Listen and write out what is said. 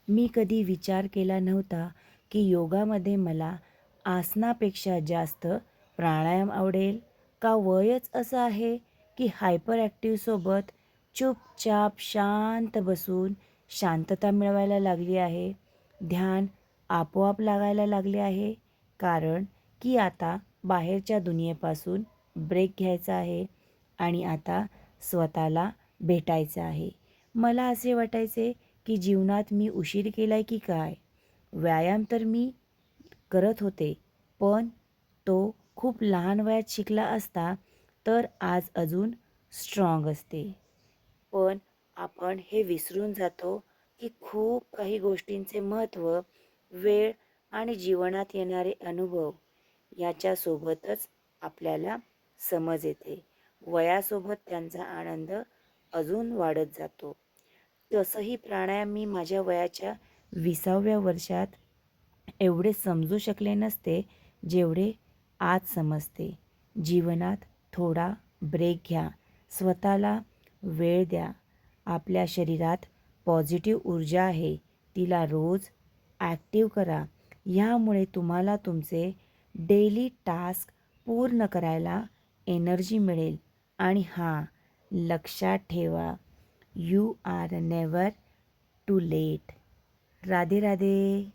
मी कधी विचार केला नव्हता की योगामध्ये मला आसनापेक्षा जास्त प्राणायाम आवडेल. का वयच असं आहे की हायपर ॲक्टिव्हसोबत चुपचाप शांत बसून शांतता मिळवायला लागली आहे. ध्यान आपोआप लागायला लागले आहे. कारण की आता बाहेरच्या दुनियेपासून ब्रेक घ्यायचा आहे आणि आता स्वतःला भेटायचं आहे. मला असे वाटायचे की जीवनात मी उशीर केला आहे की काय? व्यायाम तर मी करत होते, पण तो खूप लहान वयात शिकला असता तर आज अजून स्ट्रॉंग असते. पण आपण हे विसरून जातो की खूप काही गोष्टींचे महत्त्व, वेळ आणि जीवनात येणारे अनुभव याच्यासोबतच आपल्याला समज येते. वयासोबत त्यांचा आनंद अजून वाढत जातो. तसंही प्राणायाम मी माझ्या वयाच्या 20व्या वर्षात एवढे समजू शकले नसते, जेवढे आज समजते. जीवनात थोडा ब्रेक घ्या, स्वतःला वेळ द्या. आपल्या शरीरात पॉझिटिव्ह ऊर्जा आहे, तिला रोज ॲक्टिव्ह करा. ह्यामुळे तुम्हाला तुमचे डेली टास्क पूर्ण करायला एनर्जी मिळेल. आणि हां, लक्षात ठेवा, you are never too late. Radhe Radhe.